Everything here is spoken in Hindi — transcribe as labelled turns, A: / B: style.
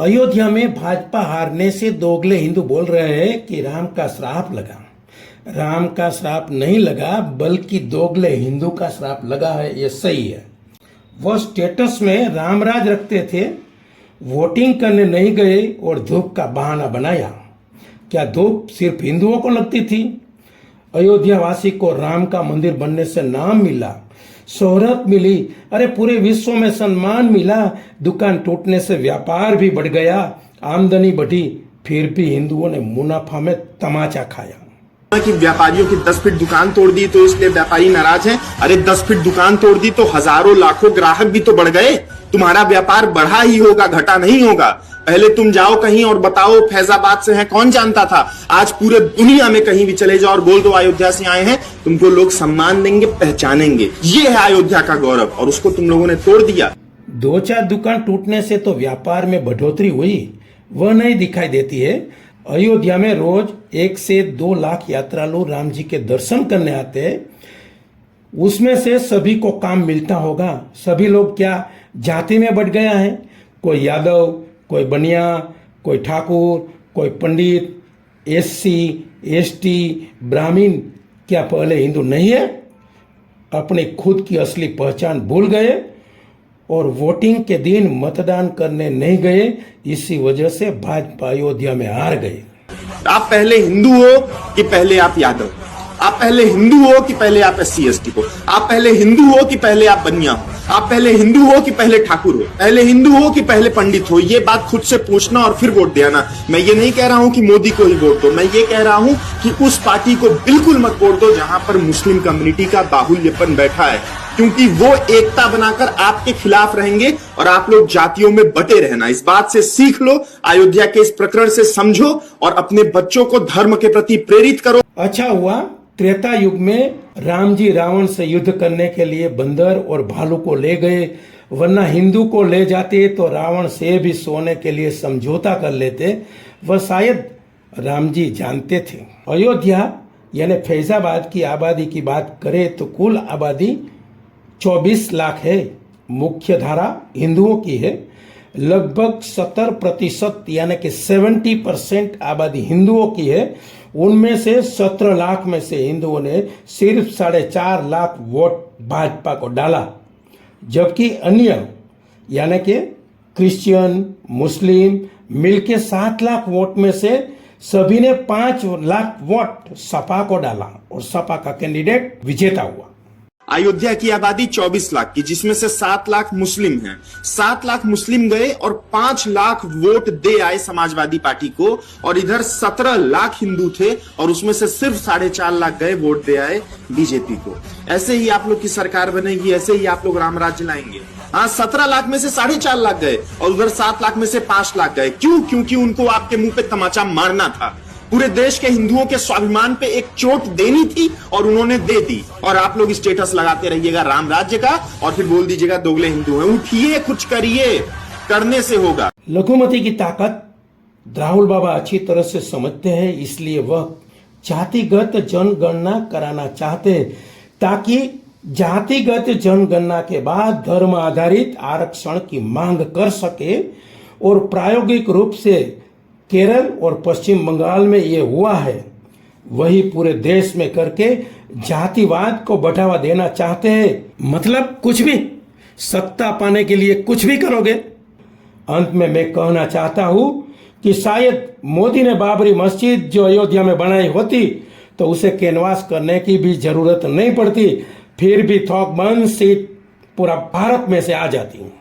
A: अयोध्या में भाजपा हारने से दोगले हिंदू बोल रहे हैं कि राम का श्राप लगा। राम का श्राप नहीं लगा, बल्कि दोगले हिंदू का श्राप लगा है, ये सही है। वह स्टेटस में रामराज रखते थे, वोटिंग करने नहीं गए और धूप का बहाना बनाया। क्या धूप सिर्फ हिंदुओं को लगती थी? अयोध्या वासी को राम का मंदिर बनने से नाम मिला, शोहरत मिली, अरे पूरे विश्व में सम्मान मिला। दुकान टूटने से व्यापार भी बढ़ गया, आमदनी बढ़ी, फिर भी हिंदुओं ने मुनाफा में तमाचा खाया।
B: कि व्यापारियों की 10 फीट दुकान तोड़ दी तो इसलिए व्यापारी नाराज हैं। अरे 10 फीट दुकान तोड़ दी तो हजारों लाखों ग्राहक भी तो बढ़ गए। तुम्हारा व्यापार बढ़ा ही होगा, घटा नहीं होगा। पहले तुम जाओ कहीं और बताओ फैजाबाद से हैं, कौन जानता था। आज पूरे दुनिया में कहीं भी चले जाओ और बोल दो अयोध्या से आए हैं, तुमको लोग सम्मान देंगे, पहचानेंगे। ये है अयोध्या का गौरव और उसको तुम लोगों ने तोड़ दिया।
A: 2-4 दुकान टूटने से तो व्यापार में बढ़ोतरी हुई, वह नहीं दिखाई देती है। अयोध्या में रोज 1 से 2 लाख यात्रालु राम जी के दर्शन करने आते हैं। उसमें से सभी को काम मिलता होगा। सभी लोग क्या जाति में बढ़ गया है? कोई यादव, कोई बनिया, कोई ठाकुर, कोई पंडित, SC, ST, ब्राह्मण क्या पहले हिंदू नहीं है? अपनी खुद की असली पहचान भूल गए और वोटिंग के दिन मतदान करने नहीं गए। इसी वजह से भाजपा अयोध्या में हार गए।
B: आप पहले हिंदू हो कि पहले आप यादव? आप पहले हिंदू हो कि पहले आप SC ST को? आप पहले हिंदू हो कि पहले आप बनिया हो? आप पहले हिंदू हो कि पहले ठाकुर हो? पहले हिंदू हो कि पहले पंडित हो? ये बात खुद से पूछना और फिर वोट देना। मैं ये नहीं कह रहा हूं कि मोदी को ही वोट दो, मैं ये कह रहा हूं कि उस पार्टी को बिल्कुल मत वोट दो जहां पर मुस्लिम कम्युनिटी का बाहुल्यपन बैठा है, क्योंकि वो एकता बनाकर आपके खिलाफ रहेंगे और आप लोग जातियों में बटे रहना। इस बात से सीख लो, अयोध्या के इस प्रकरण से समझो और अपने बच्चों को धर्म के प्रति प्रेरित करो।
A: अच्छा हुआ त्रेता युग में राम जी रावण से युद्ध करने के लिए बंदर और भालू को ले गए, वरना हिंदू को ले जाते तो रावण से भी सोने के लिए समझौता कर लेते। वह शायद राम जी जानते थे। अयोध्या यानी फैजाबाद की आबादी की बात करें तो कुल आबादी 24 लाख है। मुख्य धारा हिंदुओं की है। लगभग 70% यानी कि 70% आबादी हिंदुओं की है। उनमें से 17 लाख में से हिंदुओं ने सिर्फ 4.5 लाख वोट भाजपा को डाला, जबकि अन्य यानी कि क्रिश्चियन, मुस्लिम मिलके 7 लाख वोट में से सभी ने 5 लाख वोट सपा को डाला और सपा का कैंडिडेट विजेता हुआ।
B: अयोध्या की आबादी 24 लाख की, जिसमें से 7 लाख मुस्लिम हैं। 7 लाख मुस्लिम गए और 5 लाख वोट दे आए समाजवादी पार्टी को, और इधर 17 लाख हिंदू थे और उसमें से सिर्फ 4.5 लाख गए वोट दे आए बीजेपी को। ऐसे ही आप लोग की सरकार बनेगी, ऐसे ही आप लोग राम राज्य लाएंगे। हाँ, 17 लाख में से 4.5 लाख गए और उधर 7 लाख में से 5 लाख गए। क्यों? क्योंकि उनको आपके मुंह पे तमाचा मारना था। पूरे देश के हिंदुओं के स्वाभिमान पे एक चोट देनी थी और उन्होंने दे दी। और आप लोग स्टेटस लगाते रहिएगा राम राज्य का और फिर बोल दीजिएगा दोगले हिंदू हैं। उठिए, कुछ करिए, करने से होगा।
A: लघुमती की ताकत राहुल बाबा अच्छी तरह से समझते हैं, इसलिए वह जातिगत जनगणना कराना चाहते हैं, ताकि जातिगत जनगणना के बाद धर्म आधारित आरक्षण की मांग कर सके। और प्रायोगिक रूप से केरल और पश्चिम बंगाल में ये हुआ है, वही पूरे देश में करके जातिवाद को बढ़ावा देना चाहते हैं। मतलब कुछ भी, सत्ता पाने के लिए कुछ भी करोगे। अंत में मैं कहना चाहता हूं कि शायद मोदी ने बाबरी मस्जिद जो अयोध्या में बनाई होती तो उसे कैनवास करने की भी जरूरत नहीं पड़ती, फिर भी थोक बंद सीट पूरा भारत में से आ जाती।